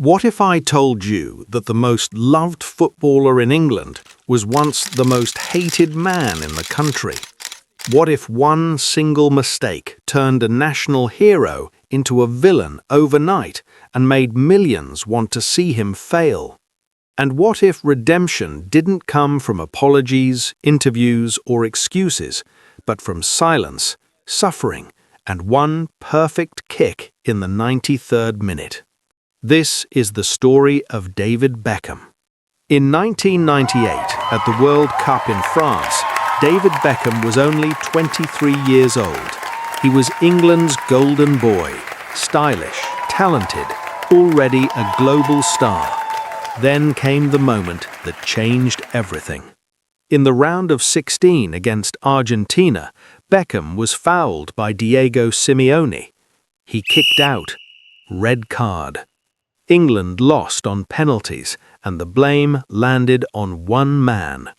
What if I told you that the most loved footballer in England was once the most hated man in the country? What if one single mistake turned a national hero into a villain overnight and made millions want to see him fail? And what if redemption didn't come from apologies, interviews, or excuses, but from silence, suffering, and one perfect kick in the 93rd minute? This is the story of David Beckham. In 1998, at the World Cup in France, David Beckham was only 23 years old. He was England's golden boy, stylish, talented, already a global star. Then came the moment that changed everything. In the round of 16 against Argentina, Beckham was fouled by Diego Simeone. He kicked out. Red card. England lost on penalties, and the blame landed on one man.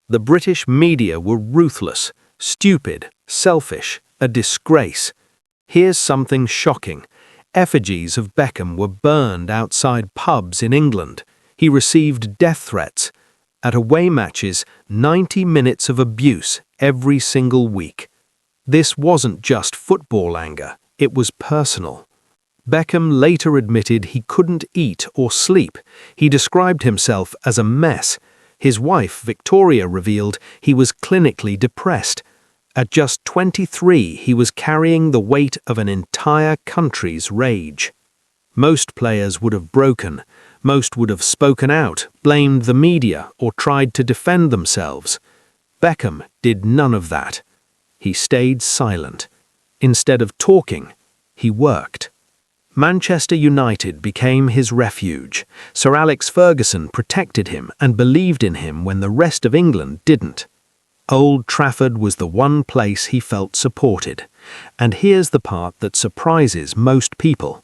The British media were ruthless, stupid, selfish, a disgrace. Here's something shocking. Effigies of Beckham were burned outside pubs in England. He received death threats. At away matches, 90 minutes of abuse every single week. This wasn't just football anger, it was personal. Beckham later admitted he couldn't eat or sleep. He described himself as a mess. His wife, Victoria, revealed he was clinically depressed. At just 23, he was carrying the weight of an entire country's rage. Most players would have broken. Most would have spoken out, blamed the media, or tried to defend themselves. Beckham did none of that. He stayed silent. Instead of talking, he worked. Manchester United became his refuge. Sir Alex Ferguson protected him and believed in him when the rest of England didn't. Old Trafford was the one place he felt supported. And here's the part that surprises most people.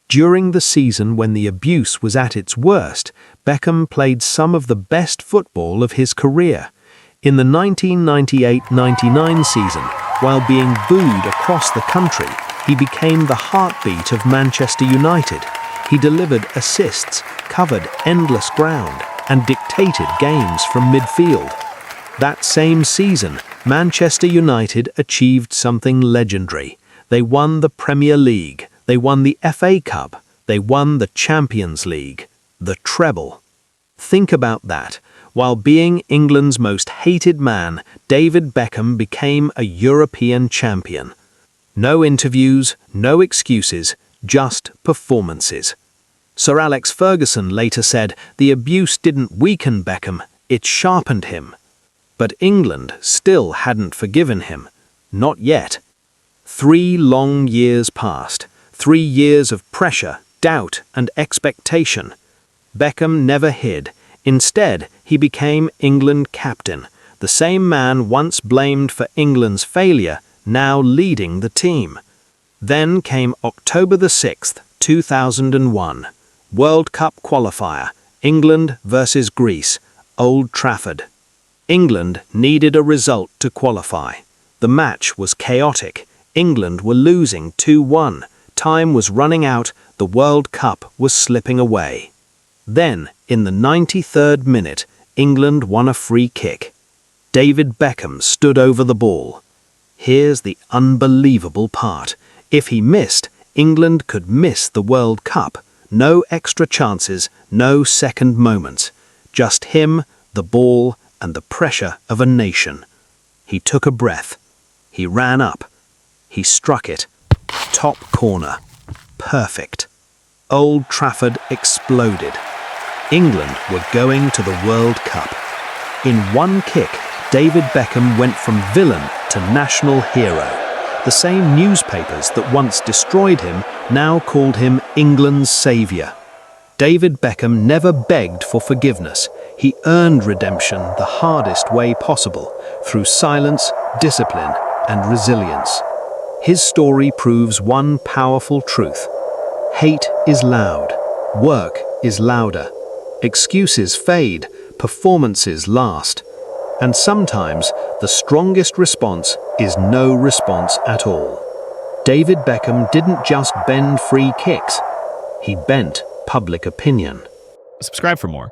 During the season when the abuse was at its worst, Beckham played some of the best football of his career. In the 1998-99 season, while being booed across the country, he became the heartbeat of Manchester United. He delivered assists, covered endless ground, and dictated games from midfield. That same season, Manchester United achieved something legendary. They won the Premier League, they won the FA Cup, they won the Champions League, the treble. Think about that. While being England's most hated man, David Beckham became a European champion. No interviews, no excuses, just performances. Sir Alex Ferguson later said the abuse didn't weaken Beckham, it sharpened him. But England still hadn't forgiven him. Not yet. 3 long years passed. 3 years of pressure, doubt, and expectation. Beckham never hid. Instead, he became England captain, the same man once blamed for England's failure, now leading the team. Then came October the 6th, 2001. World Cup qualifier, England versus Greece, Old Trafford. England needed a result to qualify. The match was chaotic. England were losing 2-1. Time was running out. The World Cup was slipping away. Then, in the 93rd minute, England won a free kick. David Beckham stood over the ball. Here's the unbelievable part. If he missed, England could miss the World Cup. No extra chances, no second moments. Just him, the ball, and the pressure of a nation. He took a breath. He ran up. He struck it. Top corner. Perfect. Old Trafford exploded. England were going to the World Cup. In one kick, David Beckham went from villain to national hero. The same newspapers that once destroyed him now called him England's saviour. David Beckham never begged for forgiveness. He earned redemption the hardest way possible, through silence, discipline, and resilience. His story proves one powerful truth. Hate is loud. Work is louder. Excuses fade. Performances last. And sometimes the strongest response is no response at all. David Beckham didn't just bend free kicks. He bent public opinion. Subscribe for more.